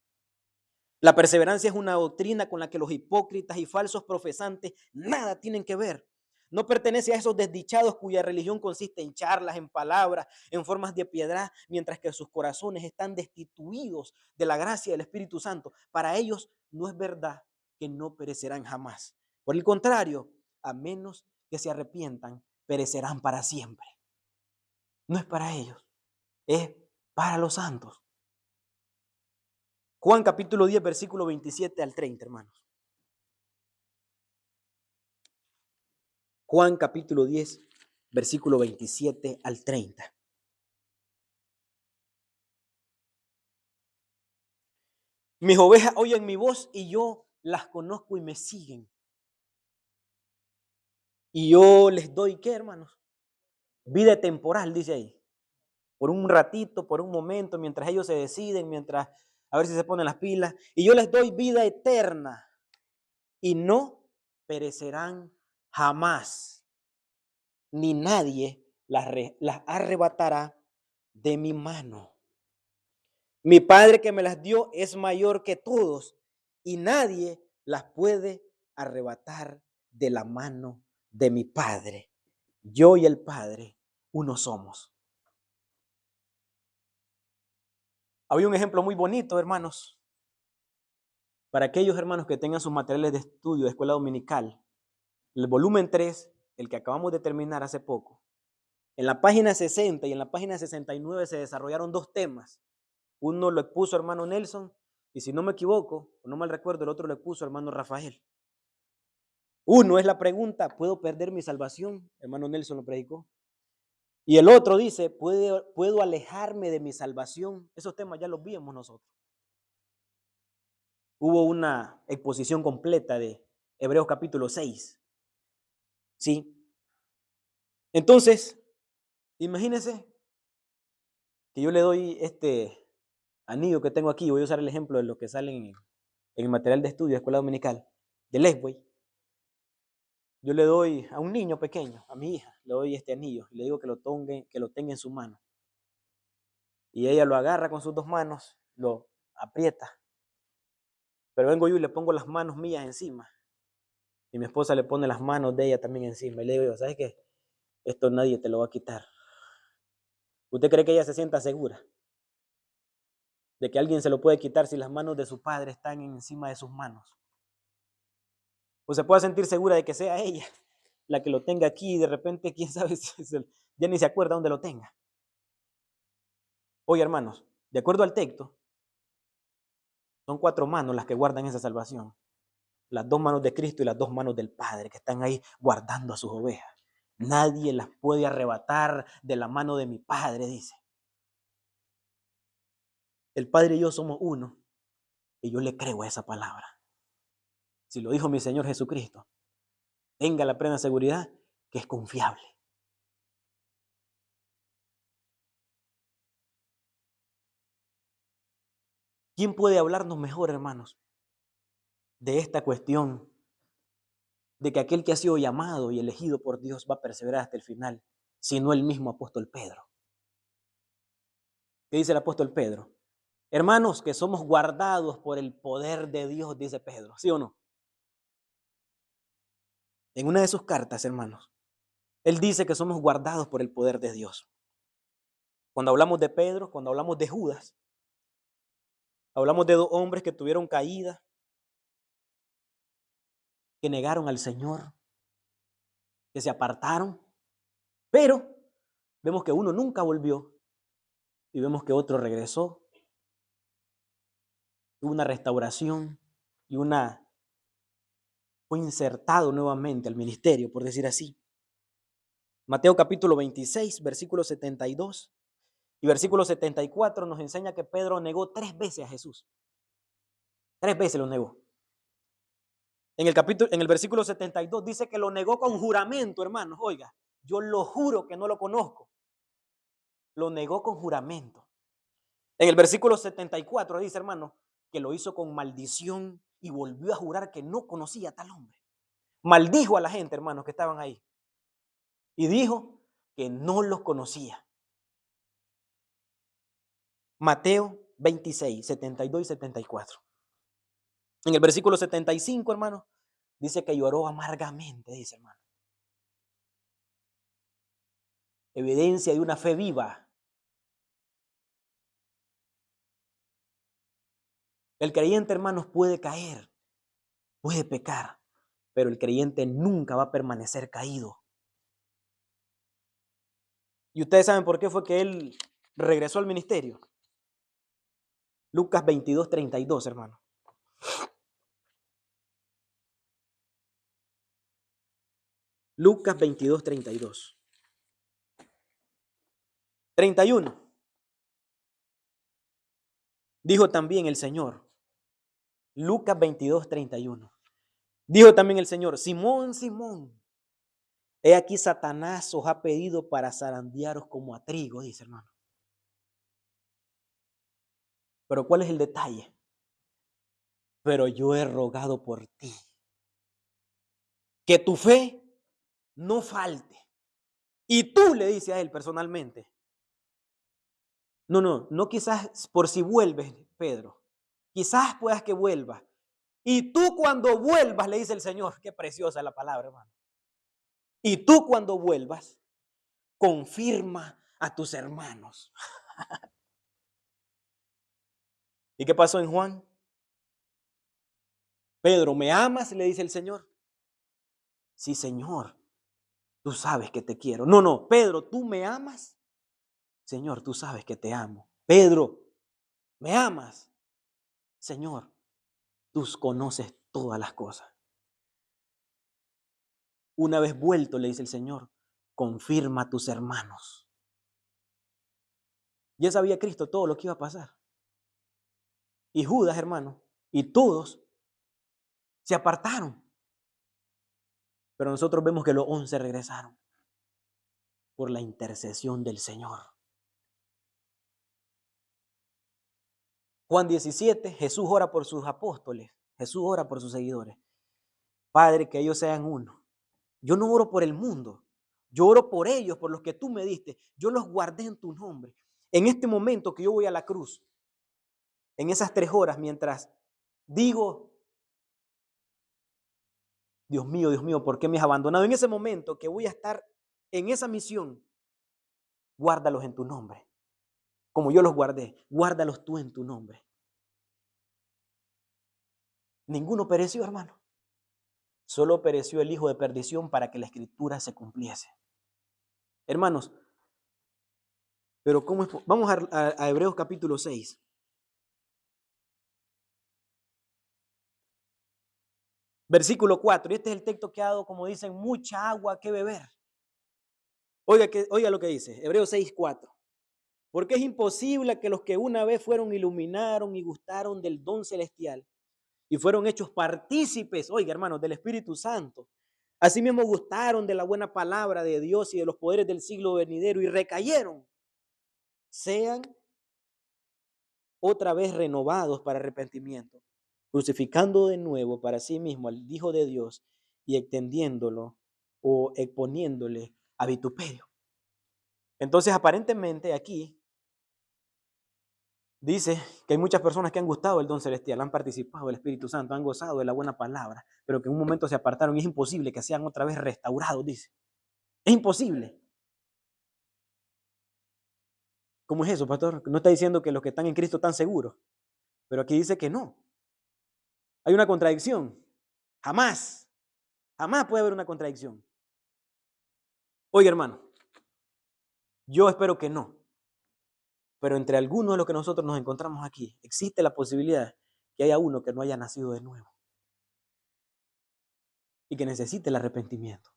A: La perseverancia es una doctrina con la que los hipócritas y falsos profesantes nada tienen que ver. No pertenece a esos desdichados cuya religión consiste en charlas, en palabras, en formas de piedad, mientras que sus corazones están destituidos de la gracia del Espíritu Santo. Para ellos no es verdad que no perecerán jamás. Por el contrario, a menos que se arrepientan, perecerán para siempre. No es para ellos, es para los santos. Juan capítulo 10, versículo 27 al 30, hermanos. Juan capítulo 10, versículo 27 al 30. Mis ovejas oyen mi voz y yo las conozco y me siguen. Y yo les doy, ¿qué, hermanos? Vida temporal, dice ahí. Por un ratito, por un momento, mientras ellos se deciden, mientras a ver si se ponen las pilas. Y yo les doy vida eterna y no perecerán jamás, ni nadie las arrebatará de mi mano. Mi Padre que me las dio es mayor que todos y nadie las puede arrebatar de la mano de mi Padre. Yo y el Padre, uno somos. Había un ejemplo muy bonito, hermanos, para aquellos hermanos que tengan sus materiales de estudio de escuela dominical. El volumen 3, el que acabamos de terminar hace poco. En la página 60 y en la página 69 se desarrollaron dos temas. Uno lo expuso hermano Nelson y si no me equivoco, o no mal recuerdo, el otro lo expuso hermano Rafael. Uno es la pregunta, ¿puedo perder mi salvación? Hermano Nelson lo predicó. Y el otro dice, ¿puedo alejarme de mi salvación? Esos temas ya los vimos nosotros. Hubo una exposición completa de Hebreos capítulo 6. ¿Sí? Entonces, imagínense que yo le doy este anillo que tengo aquí. Voy a usar el ejemplo de lo que sale en el material de estudio de escuela dominical de Lesway. Yo le doy a un niño pequeño, a mi hija, le doy este anillo y le digo que lo tenga en su mano. Y ella lo agarra con sus dos manos, lo aprieta. Pero vengo yo y le pongo las manos mías encima. Y mi esposa le pone las manos de ella también encima. Y le digo, ¿sabes qué? Esto nadie te lo va a quitar. ¿Usted cree que ella se sienta segura de que alguien se lo puede quitar si las manos de su padre están encima de sus manos? O se puede sentir segura de que sea ella la que lo tenga aquí y de repente, quién sabe, ya ni se acuerda dónde lo tenga. Oye, hermanos, de acuerdo al texto, son 4 manos las que guardan esa salvación. Las 2 manos de Cristo y las 2 manos del Padre que están ahí guardando a sus ovejas. Nadie las puede arrebatar de la mano de mi Padre, dice. El Padre y yo somos uno y yo le creo a esa palabra. Si lo dijo mi Señor Jesucristo, tenga la plena seguridad que es confiable. ¿Quién puede hablarnos mejor, hermanos, de esta cuestión de que aquel que ha sido llamado y elegido por Dios va a perseverar hasta el final, sino el mismo apóstol Pedro? ¿Qué dice el apóstol Pedro? Hermanos, que somos guardados por el poder de Dios, dice Pedro, ¿sí o no? En una de sus cartas, hermanos, él dice que somos guardados por el poder de Dios. Cuando hablamos de Pedro, cuando hablamos de Judas, hablamos de 2 hombres que tuvieron caída, que negaron al Señor, que se apartaron, pero vemos que uno nunca volvió y vemos que otro regresó. Hubo una restauración y fue insertado nuevamente al ministerio, por decir así. Mateo capítulo 26, versículo 72 y versículo 74 nos enseña que Pedro negó 3 veces a Jesús. 3 veces lo negó. En el versículo 72 dice que lo negó con juramento, hermanos. Oiga, yo lo juro que no lo conozco. Lo negó con juramento. En el versículo 74 dice, hermano, que lo hizo con maldición y volvió a jurar que no conocía a tal hombre. Maldijo a la gente, hermanos, que estaban ahí. Y dijo que no los conocía. Mateo 26, 72 y 74. En el versículo 75, hermano, dice que lloró amargamente, dice, hermano. Evidencia de una fe viva. El creyente, hermanos, puede caer, puede pecar, pero el creyente nunca va a permanecer caído. ¿Y ustedes saben por qué fue que él regresó al ministerio? Lucas 22, 32, hermano. Lucas 22, 32. 31. Dijo también el Señor. Lucas 22, 31. Dijo también el Señor, Simón, Simón, he aquí Satanás os ha pedido para zarandearos como a trigo, dice, hermano. Pero ¿cuál es el detalle? Pero yo he rogado por ti, que tu fe no falte. Y tú le dices a él personalmente, no quizás por si vuelves, Pedro, quizás puedas que vuelvas. Y tú cuando vuelvas, le dice el Señor, qué preciosa la palabra, hermano. Y tú cuando vuelvas, confirma a tus hermanos. ¿Y qué pasó en Juan? Pedro, ¿me amas? Le dice el Señor. Sí, Señor, tú sabes que te quiero. No, no, Pedro, ¿tú me amas? Señor, tú sabes que te amo. Pedro, ¿me amas? Señor, tú conoces todas las cosas. Una vez vuelto, le dice el Señor, confirma a tus hermanos. Ya sabía Cristo todo lo que iba a pasar. Y Judas, hermano, y todos se apartaron. Pero nosotros vemos que los 11 regresaron por la intercesión del Señor. Juan 17, Jesús ora por sus apóstoles. Jesús ora por sus seguidores. Padre, que ellos sean uno. Yo no oro por el mundo. Yo oro por ellos, por los que tú me diste. Yo los guardé en tu nombre. En este momento que yo voy a la cruz, en esas 3 horas, mientras digo, Dios mío, ¿por qué me has abandonado? En ese momento que voy a estar en esa misión, guárdalos en tu nombre. Como yo los guardé, guárdalos tú en tu nombre. Ninguno pereció, hermano. Solo pereció el hijo de perdición para que la escritura se cumpliese. Hermanos, pero ¿cómo es? Vamos a Hebreos capítulo 6. Versículo 4. Y este es el texto que ha dado, como dicen, mucha agua que beber. Oiga lo que dice, Hebreos 6, 4. Porque es imposible que los que una vez fueron iluminaron y gustaron del don celestial y fueron hechos partícipes, oiga hermanos, del Espíritu Santo. Asimismo gustaron de la buena palabra de Dios y de los poderes del siglo venidero y recayeron, sean otra vez renovados para arrepentimiento, crucificando de nuevo para sí mismo al Hijo de Dios y extendiéndolo o exponiéndole a vituperio. Entonces, aparentemente aquí dice que hay muchas personas que han gustado del don celestial, han participado del Espíritu Santo, han gozado de la buena palabra, pero que en un momento se apartaron y es imposible que sean otra vez restaurados, dice. Es imposible. ¿Cómo es eso, pastor? No está diciendo que los que están en Cristo están seguros, pero aquí dice que no. Hay una contradicción. Jamás, jamás puede haber una contradicción. Oye, hermano, yo espero que no, pero entre algunos de los que nosotros nos encontramos aquí, existe la posibilidad que haya uno que no haya nacido de nuevo y que necesite el arrepentimiento.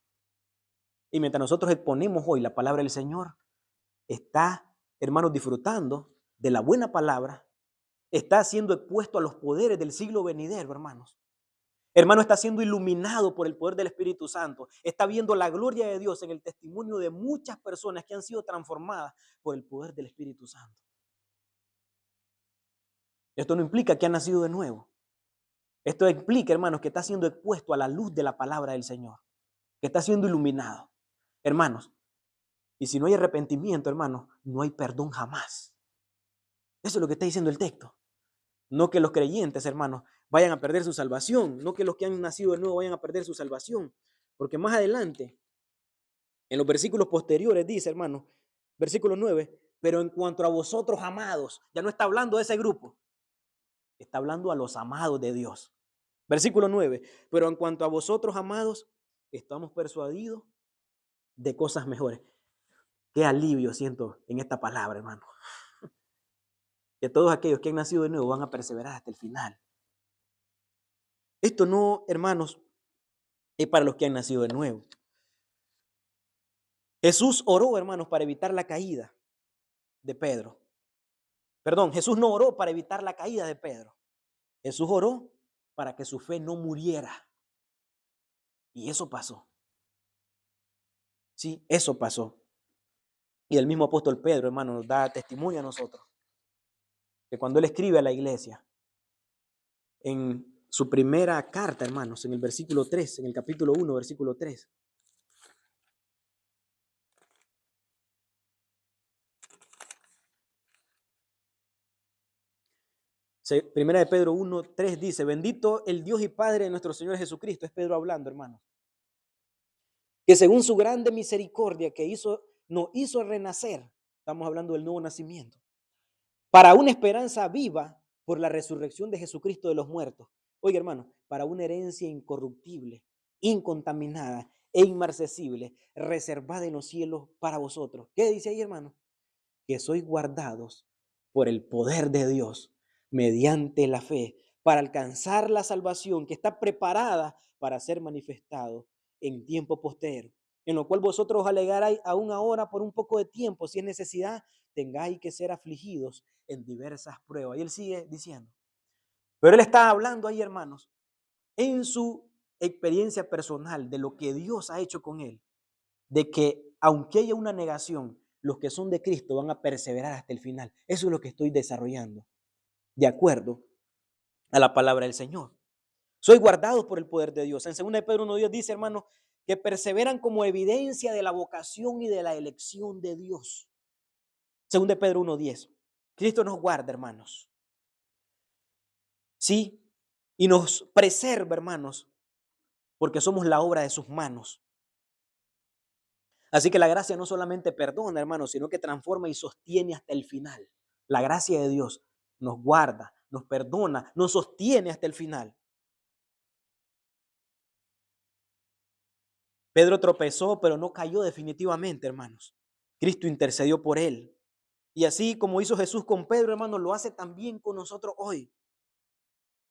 A: Y mientras nosotros exponemos hoy la palabra del Señor, está, hermanos, disfrutando de la buena palabra, está siendo expuesto a los poderes del siglo venidero, hermanos. Hermano, está siendo iluminado por el poder del Espíritu Santo. Está viendo la gloria de Dios en el testimonio de muchas personas que han sido transformadas por el poder del Espíritu Santo. Esto no implica que ha nacido de nuevo. Esto implica, hermanos, que está siendo expuesto a la luz de la palabra del Señor, que está siendo iluminado. Hermanos, y si no hay arrepentimiento, hermanos, no hay perdón jamás. Eso es lo que está diciendo el texto. No que los creyentes, hermanos, vayan a perder su salvación, no que los que han nacido de nuevo vayan a perder su salvación, porque más adelante, en los versículos posteriores dice, hermanos, versículo 9, pero en cuanto a vosotros amados, ya no está hablando de ese grupo, está hablando a los amados de Dios. Versículo 9, pero en cuanto a vosotros amados, estamos persuadidos de cosas mejores. Qué alivio siento en esta palabra, hermano. Que todos aquellos que han nacido de nuevo van a perseverar hasta el final. Esto no, hermanos, es para los que han nacido de nuevo. Jesús oró, hermanos, para evitar la caída de Pedro. Perdón, Jesús no oró para evitar la caída de Pedro. Jesús oró para que su fe no muriera. Y eso pasó. Sí, eso pasó. Y el mismo apóstol Pedro, hermano, nos da testimonio a nosotros. Que cuando él escribe a la iglesia, en su primera carta, hermanos, en el versículo 3, en el capítulo 1, versículo 3. Primera de Pedro 1, 3 dice, bendito el Dios y Padre de nuestro Señor Jesucristo. Es Pedro hablando, hermanos. que según su grande misericordia que nos hizo renacer, estamos hablando del nuevo nacimiento, para una esperanza viva por la resurrección de Jesucristo de los muertos. Oiga, hermano, para una herencia incorruptible, incontaminada e inmarcesible, reservada en los cielos para vosotros. ¿Qué dice ahí, hermano? Que sois guardados por el poder de Dios mediante la fe para alcanzar la salvación que está preparada para ser manifestado en tiempo postero, en lo cual vosotros os alegaráis aún ahora por un poco de tiempo, si es necesidad, tengáis que ser afligidos en diversas pruebas. Y él sigue diciendo, pero él está hablando ahí, hermanos, en su experiencia personal de lo que Dios ha hecho con él, de que aunque haya una negación, los que son de Cristo van a perseverar hasta el final. Eso es lo que estoy desarrollando, de acuerdo a la palabra del Señor. Soy guardado por el poder de Dios. En 2 de Pedro 1:10 dice, hermano, que perseveran como evidencia de la vocación y de la elección de Dios. 2 de Pedro 1:10. Cristo nos guarda, hermanos. Sí, y nos preserva, hermanos, porque somos la obra de sus manos. Así que la gracia no solamente perdona, hermanos, sino que transforma y sostiene hasta el final. La gracia de Dios nos guarda, nos perdona, nos sostiene hasta el final. Pedro tropezó, pero no cayó definitivamente, hermanos. Cristo intercedió por él. Y así como hizo Jesús con Pedro, hermanos, lo hace también con nosotros hoy.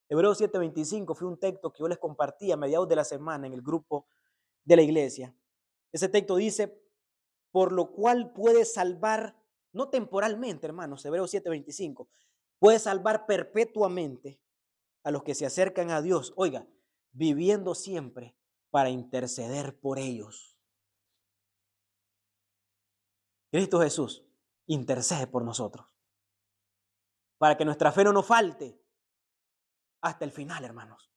A: Hebreos 7:25 fue un texto que yo les compartí a mediados de la semana en el grupo de la iglesia. Ese texto dice, por lo cual puede salvar, no temporalmente, hermanos, Hebreos 7:25, puede salvar perpetuamente a los que se acercan a Dios, oiga, viviendo siempre para interceder por ellos. Cristo Jesús intercede por nosotros, para que nuestra fe no nos falte hasta el final, hermanos.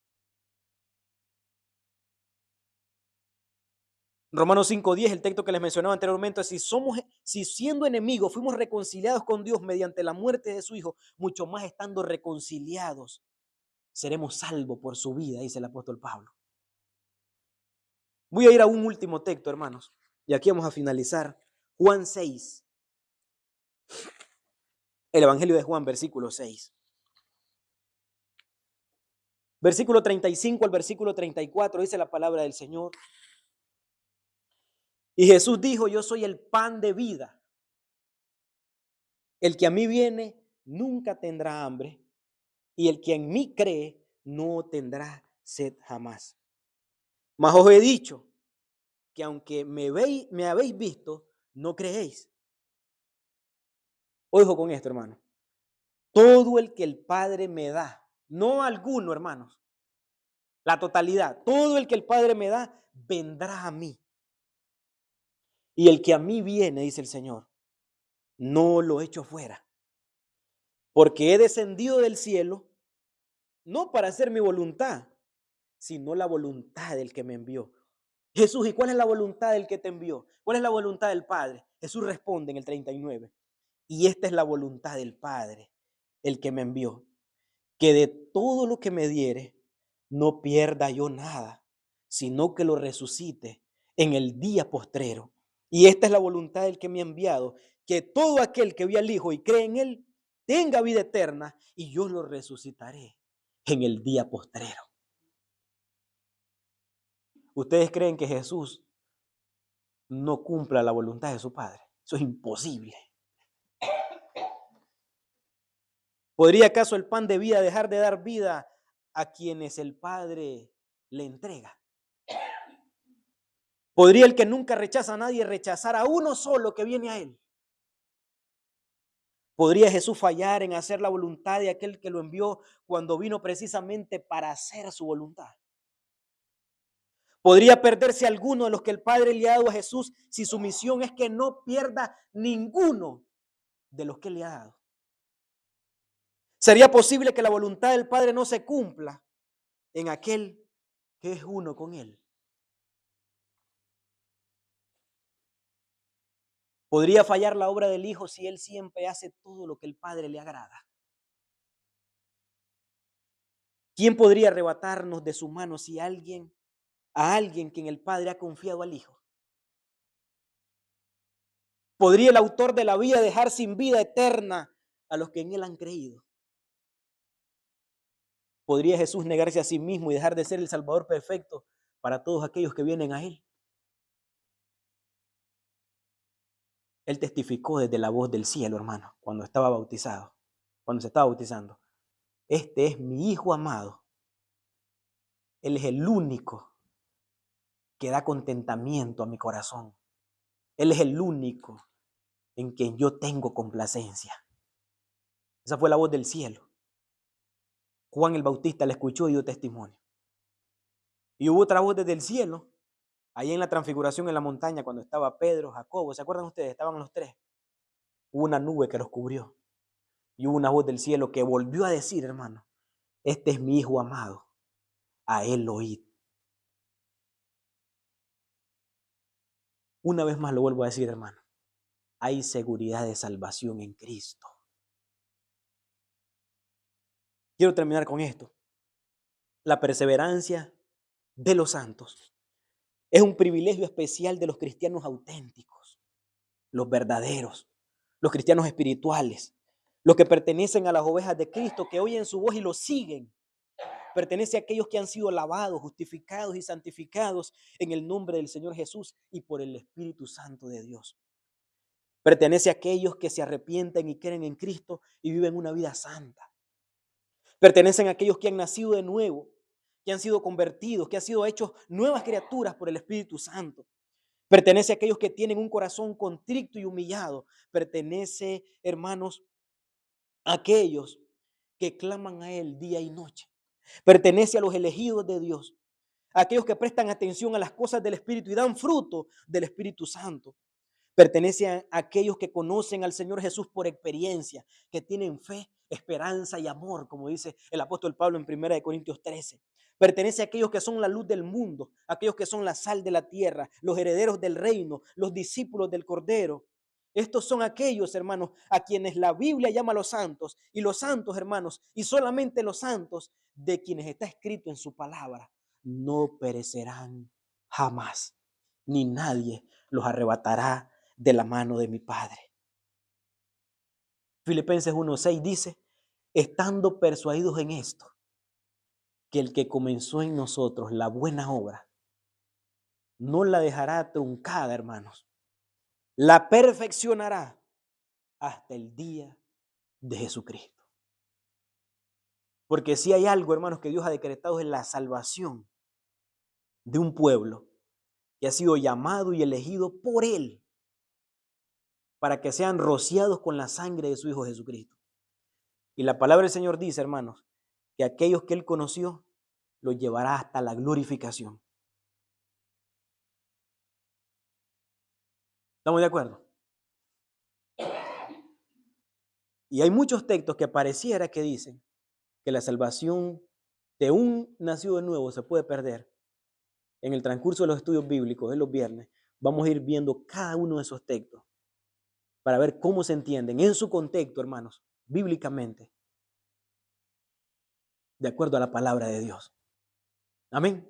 A: Romanos 5:10, el texto que les mencionaba anteriormente, si siendo enemigos fuimos reconciliados con Dios mediante la muerte de su Hijo, mucho más estando reconciliados, seremos salvos por su vida, dice el apóstol Pablo. Voy a ir a un último texto, hermanos, y aquí vamos a finalizar. Juan 6, el Evangelio de Juan, versículo 6. Versículo 35 al versículo 34 dice la palabra del Señor. Y Jesús dijo, yo soy el pan de vida. El que a mí viene nunca tendrá hambre, y el que en mí cree no tendrá sed jamás. Mas os he dicho que aunque me habéis visto, no creéis. Ojo con esto, hermano. Todo el que el Padre me da, no alguno, hermanos, la totalidad, todo el que el Padre me da, vendrá a mí. Y el que a mí viene, dice el Señor, no lo echo fuera. Porque he descendido del cielo, no para hacer mi voluntad, sino la voluntad del que me envió. Jesús, ¿y cuál es la voluntad del que te envió? ¿Cuál es la voluntad del Padre? Jesús responde en el 39. Y esta es la voluntad del Padre, el que me envió, que de todo lo que me diere, no pierda yo nada, sino que lo resucite en el día postrero. Y esta es la voluntad del que me ha enviado, que todo aquel que ve al Hijo y cree en él, tenga vida eterna, y yo lo resucitaré en el día postrero. ¿Ustedes creen que Jesús no cumpla la voluntad de su Padre? Eso es imposible. ¿Podría acaso el pan de vida dejar de dar vida a quienes el Padre le entrega? ¿Podría el que nunca rechaza a nadie rechazar a uno solo que viene a él? ¿Podría Jesús fallar en hacer la voluntad de aquel que lo envió cuando vino precisamente para hacer su voluntad? ¿Podría perderse alguno de los que el Padre le ha dado a Jesús si su misión es que no pierda ninguno de los que le ha dado? ¿Sería posible que la voluntad del Padre no se cumpla en aquel que es uno con él? ¿Podría fallar la obra del Hijo si él siempre hace todo lo que el Padre le agrada? ¿Quién podría arrebatarnos de su mano si a alguien quien el Padre ha confiado al Hijo? ¿Podría el autor de la vida dejar sin vida eterna a los que en él han creído? ¿Podría Jesús negarse a sí mismo y dejar de ser el Salvador perfecto para todos aquellos que vienen a él? Él testificó desde la voz del cielo, hermano, cuando estaba bautizado, cuando se estaba bautizando. Este es mi Hijo amado. Él es el único que da contentamiento a mi corazón. Él es el único en quien yo tengo complacencia. Esa fue la voz del cielo. Juan el Bautista la escuchó y dio testimonio. Y hubo otra voz desde el cielo, ahí en la transfiguración en la montaña, cuando estaba Pedro, Jacobo, ¿se acuerdan ustedes? Estaban los tres. Hubo una nube que los cubrió. Y hubo una voz del cielo que volvió a decir, hermano, este es mi Hijo amado, a él oíd. Una vez más lo vuelvo a decir, hermano, hay seguridad de salvación en Cristo. Quiero terminar con esto. La perseverancia de los santos es un privilegio especial de los cristianos auténticos, los verdaderos, los cristianos espirituales, los que pertenecen a las ovejas de Cristo, que oyen su voz y lo siguen. Pertenece a aquellos que han sido lavados, justificados y santificados en el nombre del Señor Jesús y por el Espíritu Santo de Dios. Pertenece a aquellos que se arrepienten y creen en Cristo y viven una vida santa. Pertenecen a aquellos que han nacido de nuevo, que han sido convertidos, que han sido hechos nuevas criaturas por el Espíritu Santo. Pertenece a aquellos que tienen un corazón contrito y humillado. Pertenece, hermanos, a aquellos que claman a Él día y noche. Pertenece a los elegidos de Dios, a aquellos que prestan atención a las cosas del Espíritu y dan fruto del Espíritu Santo. Pertenece a aquellos que conocen al Señor Jesús por experiencia, que tienen fe, esperanza y amor, como dice el apóstol Pablo en 1 Corintios 13. Pertenece a aquellos que son la luz del mundo, aquellos que son la sal de la tierra, los herederos del reino, los discípulos del Cordero. Estos son aquellos, hermanos, a quienes la Biblia llama los santos, y los santos, hermanos, y solamente los santos de quienes está escrito en su palabra, no perecerán jamás, ni nadie los arrebatará de la mano de mi Padre. Filipenses 1:6 dice, estando persuadidos en esto, que el que comenzó en nosotros la buena obra, no la dejará truncada, hermanos, la perfeccionará hasta el día de Jesucristo. Porque si hay algo, hermanos, que Dios ha decretado es la salvación de un pueblo que ha sido llamado y elegido por Él para que sean rociados con la sangre de su Hijo Jesucristo. Y la palabra del Señor dice, hermanos, que aquellos que Él conoció los llevará hasta la glorificación. ¿Estamos de acuerdo? Y hay muchos textos que pareciera que dicen que la salvación de un nacido de nuevo se puede perder. En el transcurso de los estudios bíblicos de los viernes vamos a ir viendo cada uno de esos textos para ver cómo se entienden en su contexto, hermanos, bíblicamente, de acuerdo a la palabra de Dios. Amén.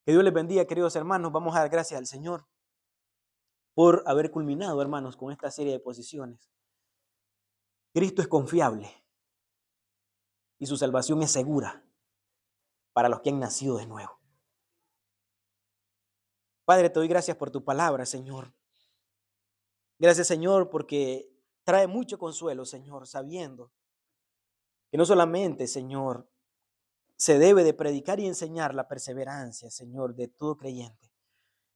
A: Que Dios les bendiga, queridos hermanos. Vamos a dar gracias al Señor por haber culminado, hermanos, con esta serie de posiciones. Cristo es confiable y su salvación es segura para los que han nacido de nuevo. Padre, te doy gracias por tu palabra, Señor. Gracias, Señor, porque trae mucho consuelo, Señor, sabiendo que no solamente, Señor, se debe de predicar y enseñar la perseverancia, Señor, de todo creyente,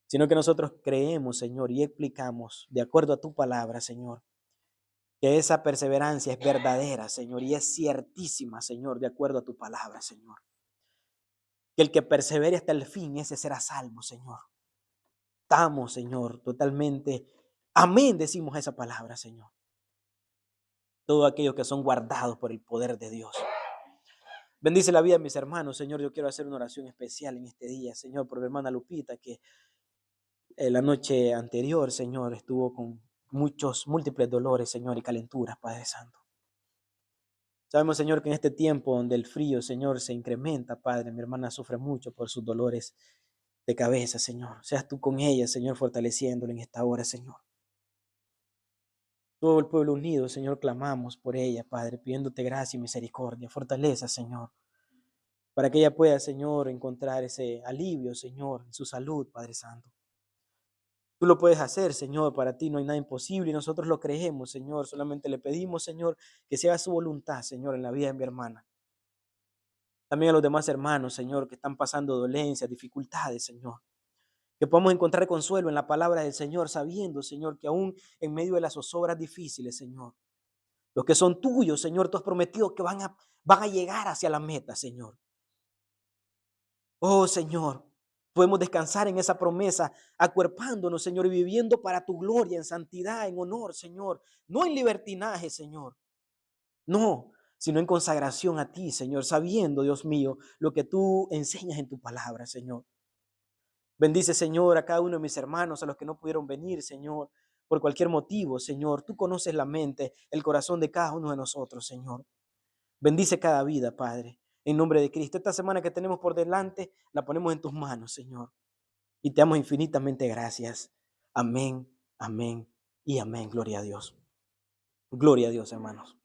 A: sino que nosotros creemos, Señor, y explicamos de acuerdo a tu palabra, Señor, que esa perseverancia es verdadera, Señor, y es ciertísima, Señor, de acuerdo a tu palabra, Señor. Que el que persevere hasta el fin, ese será salvo, Señor. Estamos, Señor, totalmente, amén, decimos esa palabra, Señor. Todos aquellos que son guardados por el poder de Dios. Bendice la vida de mis hermanos, Señor. Yo quiero hacer una oración especial en este día, Señor, por mi hermana Lupita, que la noche anterior, Señor, estuvo con múltiples dolores, Señor, y calenturas, Padre Santo. Sabemos, Señor, que en este tiempo donde el frío, Señor, se incrementa, Padre, mi hermana sufre mucho por sus dolores de cabeza, Señor. Seas tú con ella, Señor, fortaleciéndola en esta hora, Señor. Todo el pueblo unido, Señor, clamamos por ella, Padre, pidiéndote gracia y misericordia, fortaleza, Señor, para que ella pueda, Señor, encontrar ese alivio, Señor, en su salud, Padre Santo. Tú lo puedes hacer, Señor, para ti no hay nada imposible y nosotros lo creemos, Señor. Solamente le pedimos, Señor, que sea su voluntad, Señor, en la vida de mi hermana. También a los demás hermanos, Señor, que están pasando dolencias, dificultades, Señor. Que podamos encontrar consuelo en la palabra del Señor, sabiendo, Señor, que aún en medio de las zozobras difíciles, Señor, los que son tuyos, Señor, tú has prometido que van a llegar hacia la meta, Señor. Oh, Señor, podemos descansar en esa promesa, acuerpándonos, Señor, y viviendo para tu gloria, en santidad, en honor, Señor. No en libertinaje, Señor. No, sino en consagración a ti, Señor, sabiendo, Dios mío, lo que tú enseñas en tu palabra, Señor. Bendice, Señor, a cada uno de mis hermanos, a los que no pudieron venir, Señor, por cualquier motivo, Señor. Tú conoces la mente, el corazón de cada uno de nosotros, Señor. Bendice cada vida, Padre, en nombre de Cristo. Esta semana que tenemos por delante, la ponemos en tus manos, Señor. Y te damos infinitamente gracias. Amén, amén y amén. Gloria a Dios. Gloria a Dios, hermanos.